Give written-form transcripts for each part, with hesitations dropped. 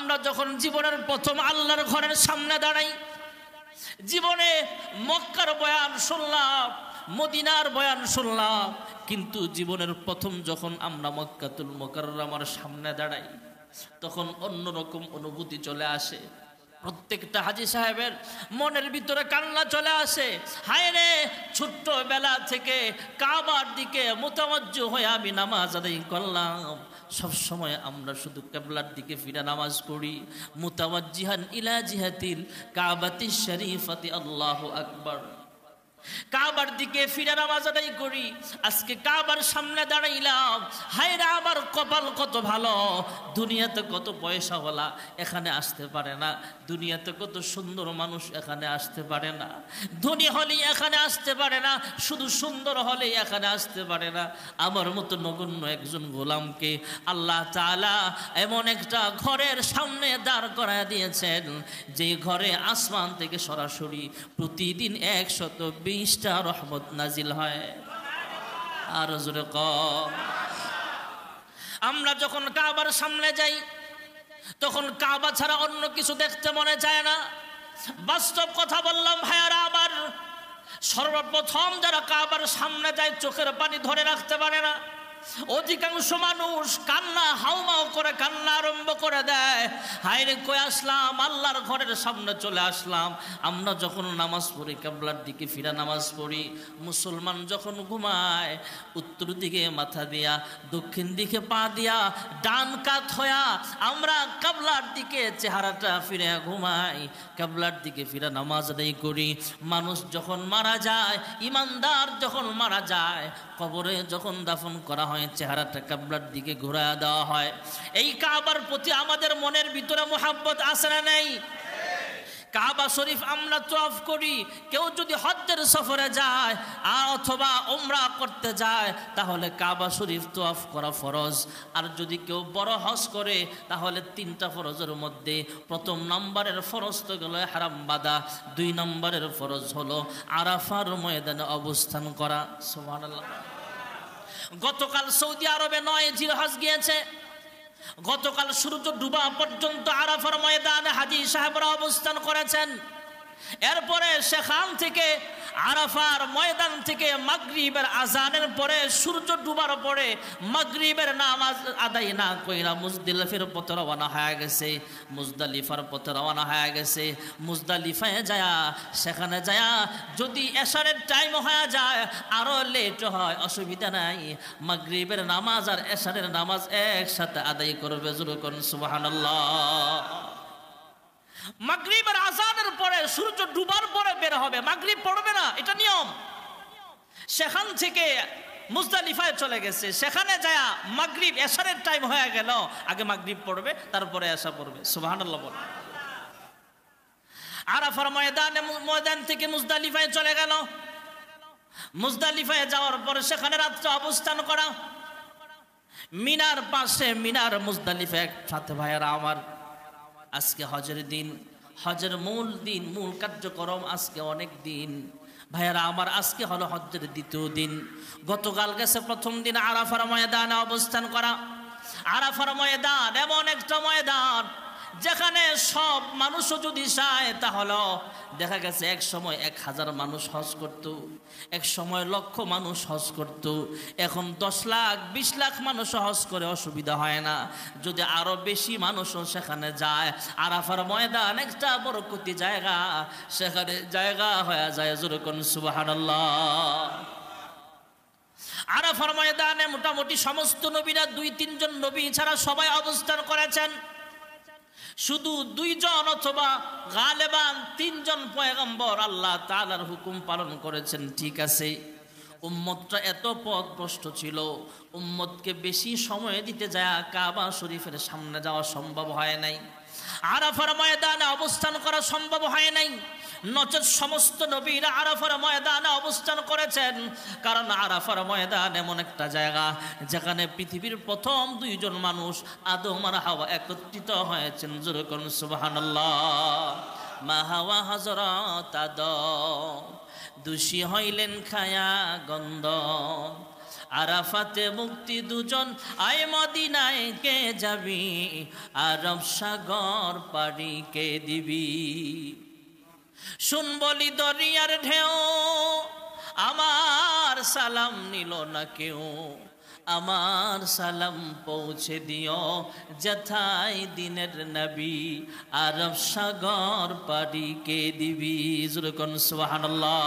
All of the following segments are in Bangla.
আমরা যখন জীবনের প্রথম আল্লাহর ঘরের সামনে দাঁড়াই, জীবনে মক্কার বয়ান শুনলাম, মদিনার বয়ান শুনলাম, কিন্তু জীবনের প্রথম যখন আমরা মক্কাতুল মুকাররমার সামনে দাঁড়াই তখন অন্যরকম অনুভূতি চলে আসে। প্রত্যেকটা হাজী সাহেবের মনের ভিতরে কান্না চলে আসে। হায় রে, ছোট্টবেলা থেকে কাবার দিকে মুতাওয়াজ্জু হয়ে আমি নামাজ আদায় করলাম, সব সময় আমরা শুধু কিবলার দিকে ফিরে নামাজ পড়ি। মুতাওয়াজ্জিহান ইলা জিহাতিল কাবাতিশ শরীফাতি, আল্লাহু আকবার। কাবার দিকে ফিরে নামাজ আদায় করি। আজকে কাবার সামনে দাঁড়াইলাম, হায় রে আমার কপাল কত ভালো, দুনিয়াতে কত পয়সাওয়ালা এখানে আসতে পারে না, দুনিয়াতে কত সুন্দর মানুষ এখানে আসতে পারে না, ধনী হলেই এখানে আসতে পারে না, শুধু সুন্দর হলেই এখানে আসতে পারে না। আমার মতো নগণ্য একজন গোলামকে আল্লাহ তাআলা এমন একটা ঘরের সামনে দাঁড় করায় দিয়েছেন, যে ঘরে আসমান থেকে সরাসরি প্রতিদিন 120টা রহমত নাজিল হয়। আর জোরে কম। আমরা যখন কাবার সামনে যাই তখন কাবা ছাড়া অন্য কিছু দেখতে মনে চায় না। বাস্তব কথা বললাম ভাইয়ারা আমার, সর্বপ্রথম যারা কাবার সামনে যায় চোখের পানি ধরে রাখতে পারে না। অধিকাংশ মানুষ কান্না হাউমাউ করে কান্না আরম্ভ করে দেয়, হায়রে কই আসলাম, আল্লাহর ঘরের সামনে চলে আসলাম। আমরা যখন নামাজ পড়ি কিবলার দিকে ফিরা নামাজ পড়ি, মুসলমান যখন ঘুমায় উত্তর দিকে মাথা দিয়া, দক্ষিণ দিকে পা দিয়া, ডান কাত হইয়া আমরা কিবলার দিকে চেহারাটা ফিরে ঘুমাই, কিবলার দিকে ফিরা নামাজ আদায় করি। মানুষ যখন মারা যায়, ইমানদার যখন মারা যায়, কবরে যখন দাফন করা হয় চেহারাটা কিবলার দিকে ঘোরায় দেওয়া হয়। এই কাবার প্রতি আমাদের মনের ভিতরে মোহাব্বত আছে না নেই? কাবা শরীফ আমরা তওয়াফ করি। কেউ যদি হজ্জের সফরে যায় আর অথবা উমরা করতে যায় তাহলে কাবা শরীফ তওয়াফ করা ফরজ। আর যদি কেউ বড় হজ করে তাহলে 3টা ফরজের মধ্যে প্রথম নম্বরের ফরজ তো গেল হারাম বাঁধা, 2 নম্বরের ফরজ হলো আরাফার ময়দানে অবস্থান করা। সুবহানাল্লাহ। গতকাল সৌদি আরবে 9 জিলহজ গিয়েছে। গতকাল সূর্য ডুবা পর্যন্ত আরাফার ময়দানে হাজী সাহেবরা অবস্থান করেছেন। এরপরে সেখান থেকে আরাফার ময়দান থেকে মাগরিবের আজানের পরে সূর্য ডুবার পরে মাগরিবের নামাজ আদায় না কইরা মুজদালিফার পথে রওনা হয়ে গেছে। মুজদালিফার পথে রওনা হয়ে গেছে। মুজদালিফায় যায়, সেখানে যায় যদি এশারের টাইম হয়ে যায় আরো লেট হয়, অসুবিধা নাই, মাগরিবের নামাজ আর এশারের নামাজ একসাথে আদায় করবে। জোরে কোন সুবহানাল্লাহ। মাগরিবের আজানের পরে সূর্য ডুবার পরে বের হবে, মাগরিব পড়বে না, এটা নিয়ম। সেখান থেকে মুজদালিফায় চলে গেছে, সেখানে যায় মাগরিব এশারের টাইম হয়ে গেল, আগে মাগরিব পড়বে তারপরে এশা পড়বে। সুবহানাল্লাহ বল। আরাফার ময়দান থেকে মুজদালিফায় চলে গেল। মুজদালিফায় যাওয়ার পরে সেখানে রাত্রে অবস্থান করা। মিনার পাশে, মিনার মুজদালিফা একসাথে। ভাইয়ারা আমার, আজকে হজের দিন, হজের মূল দিন, মূল কার্যক্রম আজকে অনেক দিন। ভাইয়ারা আমার, আজকে হলো হজ্জের 2য় দিন। গতকাল গেছে প্রথম দিন আরাফার ময়দানে অবস্থান করা। আরাফার ময়দান এমন একটা ময়দান যেখানে সব মানুষও যদি চায় তাহলে দেখা গেছে এক সময় 1000 মানুষ হজ করত, এক সময় 1,00,000 মানুষ হজ করত, এখন 10 লাখ 20 লাখ মানুষ হজ করে, অসুবিধা হয় না। যদি আরো বেশি মানুষও সেখানে যায়, আরাফার ময়দান একটা বরকতি জায়গা, সেখানে জায়গা হয়ে যায়। জোরে কোন সুবহানাল্লাহ। আরাফার ময়দানে মোটামুটি সমস্ত নবীরা 2-3 জন নবী ছাড়া সবাই অবস্থান করেছেন। শুধু 2 জন অথবা গালেবান 3 জন পয়গম্বর আল্লাহ তাআলার হুকুম পালন করেছেন। ঠিক আছে, উম্মতটা এত পথভ্রষ্ট ছিল, উম্মতকে বেশি সময় দিতে যায় কাবা শরীফের সামনে যাওয়া সম্ভব হয় নাই, আরাফার ময়দানে অবস্থান করা সম্ভব হয় নাই। নচেত সমস্ত নবীরা আরাফার ময়দানে অবস্থান করেছেন, কারণ আরাফার ময়দান এমন একটা জায়গা যেখানে পৃথিবীর প্রথম 2 জন মানুষ আদম আর হাওয়া একত্রিত হয়েছেন। জোরে করুন সুবহানাল্লাহ। মা হাওয়া হযরত আদম দোষী হইলেন খায়া গন্ধ, আরাফাতে মুক্তি দুজন, আয় মদিনায় কে যাবি, আরব সাগর পাড়ি কে দিবি। শুন বলি দরিয়ার ঢেউ, আমার সালাম নিল না কেউ, আমার সালাম পৌঁছে দিও যেথায় দিনের নবী, আরব সাগর পাড়ি কে দিবি। জোরে কোন সুবহানাল্লাহ।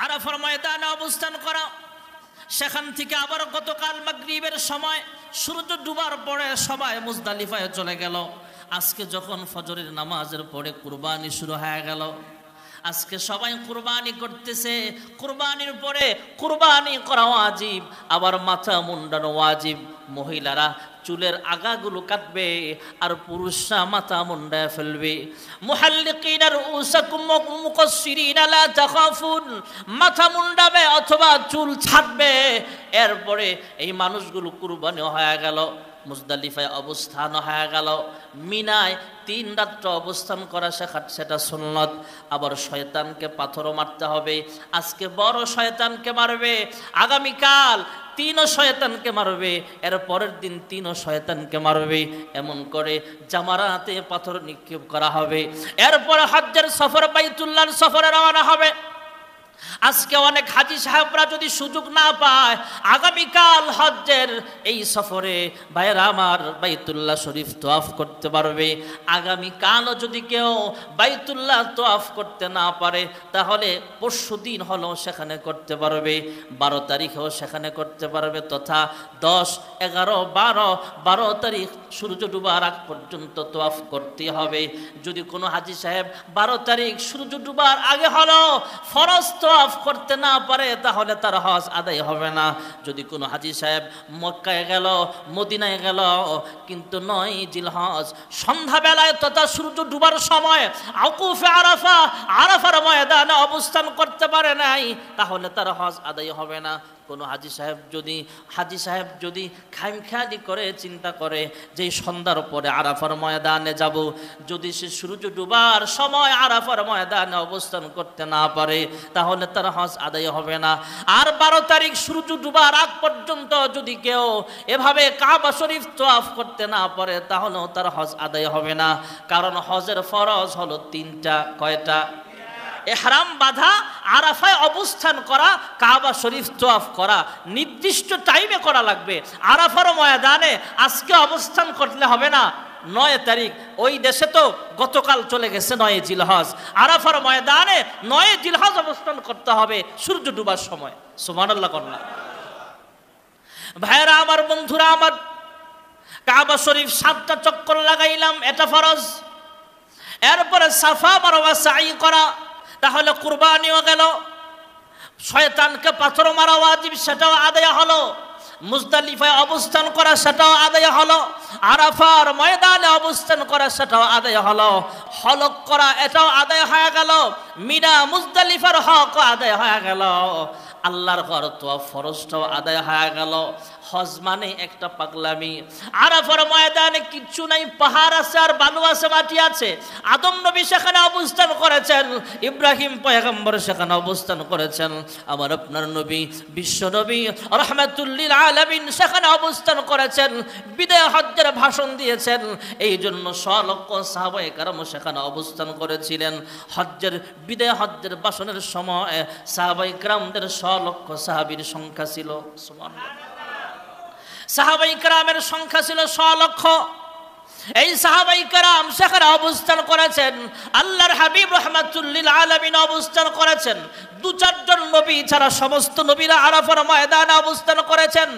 আরাফার ময়দানে অবস্থান করা, সেখান থেকে আবার গতকাল মাগরিবের সময় সূর্য ডুবার পরে সবাই মুজদালিফায় চলে গেল। আজকে যখন ফজরের নামাজের পরে কুরবানি শুরু হয়ে গেল, আজকে সবাই কুরবানি করতেছে। কুরবানির পরে কুরবানি করা ওয়াজিব, আবার মাথা মুন্ডানো ওয়াজিব। মহিলারা চুলের আগাগুলো কাটবে আর পুরুষরা মাথা মুন্ডায় ফেলবে। মুহাল্লিকিনা রুউসাকুম মুকাসসিরিনা লা তাখাফুন, মাথা মুন্ডাবে অথবা চুল ছাড়বে। এরপরে এই মানুষগুলো কুরবানি হয়ে গেল, মুজদালিফায় অবস্থান হয়ে গেল। মিনায় 3 রাত্র অবস্থান করা সেটা সুন্নত। আবার শয়তানকে পাথরও মারতে হবে। আজকে বড় শয়তানকে মারবে, আগামীকাল 3ও শয়তানকে মারবে, এর পরের দিন 3ও শয়তানকে মারবে। এমন করে জামারাতে পাথর নিক্ষেপ করা হবে। এরপরে হজ্জের সফর, বাইতুল্লাহর সফরে রওনা হবে। আজকে অনেক হাজী সাহেবরা যদি সুযোগ না পায়, আগামীকাল হজ্জের এই সফরে ভাইরা আমার বাইতুল্লাহ শরীফ তোয়াফ করতে পারবে। আগামীকালও যদি কেউ বাইতুল্লাহ তোয়াফ করতে না পারে, তাহলে পরশু দিন হলেও সেখানে করতে পারবে, 12 তারিখেও সেখানে করতে পারবে, তথা 10, 11, 12 তারিখ সূর্য ডুবার আগ পর্যন্ত তোয়াফ করতে হবে। যদি কোনো হাজী সাহেব 12 তারিখ সূর্য ডুবার আগে হলো ফরজ তোয়াফ করতে না পারে, তাহলে তার হজ আদায় হবে না। যদি কোনো হাজী সাহেব মক্কায় গেল, মদিনায় গেল, কিন্তু 9 জিলহজ সন্ধ্যাবেলায় তথা সূর্য ডুবার সময় আকুফে আরাফা, আরাফার ময়দানে অবস্থান করতে পারে নাই, তাহলে তার হজ আদায় হবে না। কোনো হাজী সাহেব যদি খামখেয়ালি করে চিন্তা করে যে সন্ধ্যার পরে আরাফার ময়দানে যাব, যদি সে সূর্য ডুবার সময় আরাফার ময়দানে অবস্থান করতে না পারে, তাহলে তার হজ আদায় হবে না। আর 12 তারিখ সূর্য ডুবার আগ পর্যন্ত যদি কেউ এভাবে কাবা শরীফ তোয়াফ করতে না পারে, তাহলেও তার হজ আদায় হবে না। কারণ হজের ফরজ হলো 3টা। কয়টা? ইহরাম বাঁধা, আরাফায় অবস্থান করা, কাবা শরীফ তোয়াফ করা। নির্দিষ্ট টাইমে করা লাগবে। আরাফার ময়দানে আজকে অবস্থান করলে হবে না। 9 তারিখ, ওই দেশে তো গতকাল চলে গেছে 9 জিলহজ। আরাফার ময়দানে 9 জিলহজ অবস্থান করতে হবে সূর্য ডুবার সময়। সুবহানাল্লাহ করলা। ভাইরা আমার, বন্ধুরা আমার, কাবা শরীফ 7টা চক্কর লাগাইলাম, এটা ফরজ। এরপরে সাফা মারওয়া সাই করা, তাহলে কুরবানিও গেল। শয়তানকে পাথর মারা ওয়াজিব, সেটাও আদায় হলো। মুজদালিফায় অবস্থান করা, সেটাও আদায় হলো। আরাফার ময়দানে অবস্থান করা, সেটাও আদায় হলো। হলক করা, এটাও আদায় হয়ে গেল। মিনা মুজদালিফার হক আদায় হয়ে গেল। আল্লাহর ঘর তোয়াফ ফরজটাও আদায় হয়ে গেল। হজ মানে একটা পাগলামি। আরাফার ময়দানে কিচ্ছু নাই, পাহাড় আছে আর বালু আছে, মাটি আছে। আদম নবী সেখানে অবস্থান করেছেন, ইব্রাহিম পয়গম্বর সেখানে অবস্থান করেছেন, আমার আপনার নবী বিশ্ব নবী রাহমাতুল লিল আলামিন সেখানে অবস্থান করেছেন, বিদায় হজ্জের ভাষণ দিয়েছেন। এই জন্য 100 লক্ষ সাহাবায়ে কেরাম সেখানে অবস্থান করেছিলেন। হজ্জের বিদায় হজ্জের ভাষণের সময় সাহাবায়ে কেরামদের 100 লক্ষ সাহাবীর সংখ্যা ছিল। সুবহানাল্লাহ। সাহাবায়ে কেরামের সংখ্যা ছিল 100 লক্ষ। এই সাহাবায়ে কেরাম সেখানে অবস্থান করেছেন। আল্লাহর হাবিব রাহমাতুল লিল আলামিন অবস্থান করেছেন। 2-4 জন নবী ছাড়া সমস্ত নবীরা আরাফার ময়দানে অবস্থান করেছেন।